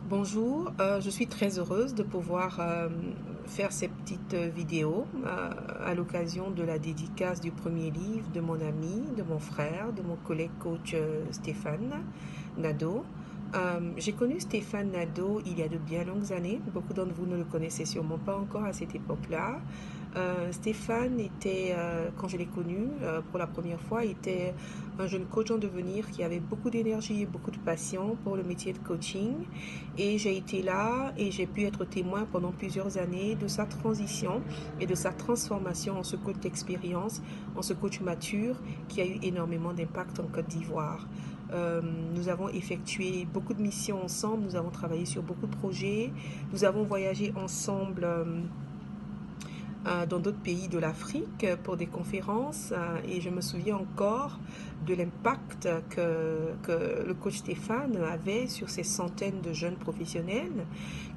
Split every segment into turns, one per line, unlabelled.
Bonjour, je suis très heureuse de pouvoir faire ces petites vidéos à l'occasion de la dédicace du premier livre de mon ami, de mon frère, de mon collègue coach Stéphane Nadeau. J'ai connu Stéphane Nadeau il y a de bien longues années. Beaucoup d'entre vous ne le connaissaient sûrement pas encore à cette époque-là. Stéphane était, quand je l'ai connu pour la première fois, était un jeune coach en devenir qui avait beaucoup d'énergie et beaucoup de passion pour le métier de coaching. Et j'ai été là et j'ai pu être témoin pendant plusieurs années de sa transition et de sa transformation en ce coach d'expérience, en ce coach mature qui a eu énormément d'impact en Côte d'Ivoire. Nous avons effectué beaucoup de missions ensemble, nous avons travaillé sur beaucoup de projets, nous avons voyagé ensemble dans d'autres pays de l'Afrique pour des conférences et je me souviens encore de l'impact que le coach Stéphane avait sur ces centaines de jeunes professionnels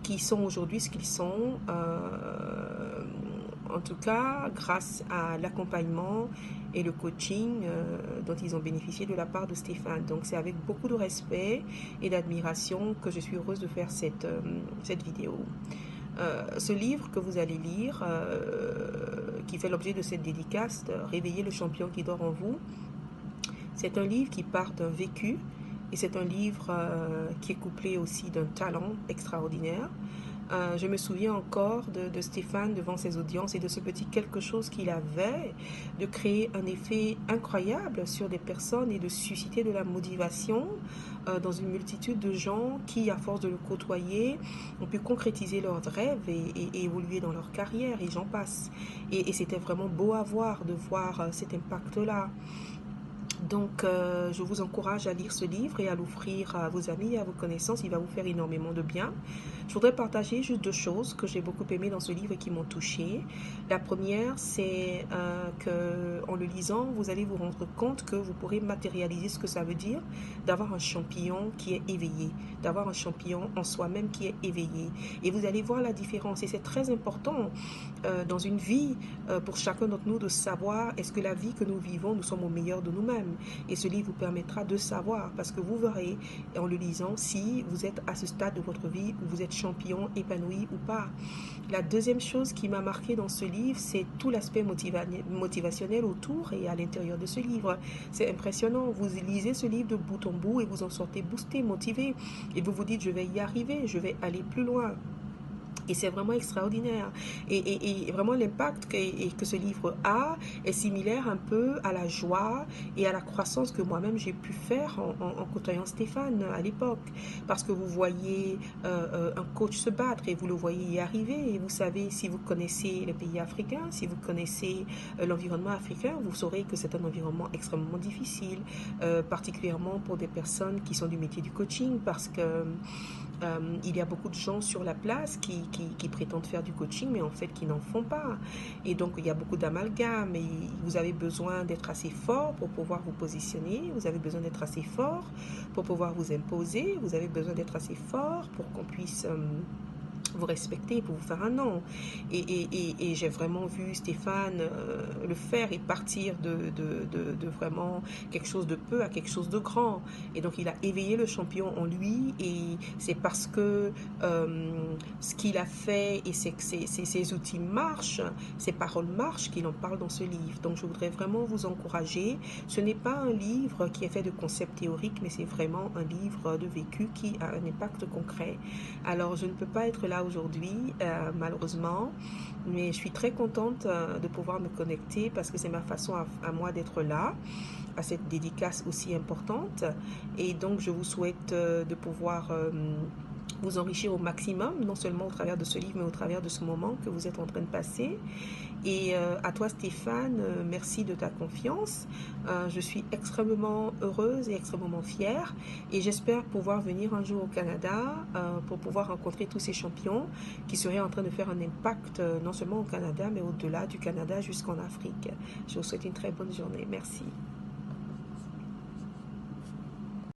qui sont aujourd'hui ce qu'ils sont, en tout cas grâce à l'accompagnement et le coaching dont ils ont bénéficié de la part de Stéphane. Donc c'est avec beaucoup de respect et d'admiration que je suis heureuse de faire cette vidéo. Ce livre que vous allez lire, qui fait l'objet de cette dédicace, Réveiller le champion qui dort en vous, c'est un livre qui part d'un vécu et c'est un livre qui est couplé aussi d'un talent extraordinaire. Je me souviens encore de Stéphane devant ses audiences et de ce petit quelque chose qu'il avait de créer un effet incroyable sur des personnes et de susciter de la motivation dans une multitude de gens qui, à force de le côtoyer, ont pu concrétiser leurs rêves et évoluer dans leur carrière et j'en passe. Et c'était vraiment beau à voir, de voir cet impact-là. Donc, je vous encourage à lire ce livre et à l'offrir à vos amis et à vos connaissances. Il va vous faire énormément de bien. Je voudrais partager juste deux choses que j'ai beaucoup aimées dans ce livre et qui m'ont touchée. La première, c'est que en le lisant, vous allez vous rendre compte que vous pourrez matérialiser ce que ça veut dire d'avoir un champignon qui est éveillé, d'avoir un champignon en soi-même qui est éveillé. Et vous allez voir la différence. Et c'est très important dans une vie pour chacun d'entre nous de savoir est-ce que la vie que nous vivons, nous sommes au meilleur de nous-mêmes. Et ce livre vous permettra de savoir parce que vous verrez en le lisant si vous êtes à ce stade de votre vie où vous êtes champion, épanoui ou pas. La deuxième chose qui m'a marqué dans ce livre, c'est tout l'aspect motivationnel autour et à l'intérieur de ce livre. C'est impressionnant. Vous lisez ce livre de bout en bout et vous en sortez boosté, motivé. Et vous vous dites, je vais y arriver, je vais aller plus loin. Et c'est vraiment extraordinaire. Et vraiment l'impact que ce livre a est similaire un peu à la joie et à la croissance que moi-même j'ai pu faire en côtoyant Stéphane à l'époque. Parce que vous voyez un coach se battre et vous le voyez y arriver. Et vous savez, si vous connaissez les pays africains, si vous connaissez l'environnement africain, vous saurez que c'est un environnement extrêmement difficile, particulièrement pour des personnes qui sont du métier du coaching, parce que il y a beaucoup de gens sur la place qui prétendent faire du coaching, mais en fait qui n'en font pas. Et donc, il y a beaucoup d'amalgames et vous avez besoin d'être assez fort pour pouvoir vous positionner. Vous avez besoin d'être assez fort pour pouvoir vous imposer. Vous avez besoin d'être assez fort pour qu'on puisse vous respecter pour vous faire un nom. Et j'ai vraiment vu Stéphane le faire et partir de vraiment quelque chose de peu à quelque chose de grand. Et donc il a éveillé le champion en lui et c'est parce que ce qu'il a fait et ses outils marchent, ses paroles marchent qu'il en parle dans ce livre. Donc je voudrais vraiment vous encourager. Ce n'est pas un livre qui est fait de concepts théoriques, mais c'est vraiment un livre de vécu qui a un impact concret. Alors je ne peux pas être là aujourd'hui, malheureusement, mais je suis très contente de pouvoir me connecter parce que c'est ma façon à moi d'être là, à cette dédicace aussi importante. Et donc, je vous souhaite de pouvoir vous enrichir au maximum, non seulement au travers de ce livre, mais au travers de ce moment que vous êtes en train de passer. Et à toi Stéphane, merci de ta confiance. Je suis extrêmement heureuse et extrêmement fière et j'espère pouvoir venir un jour au Canada pour pouvoir rencontrer tous ces champions qui seraient en train de faire un impact non seulement au Canada mais au-delà du Canada jusqu'en Afrique. Je vous souhaite une très bonne journée. Merci.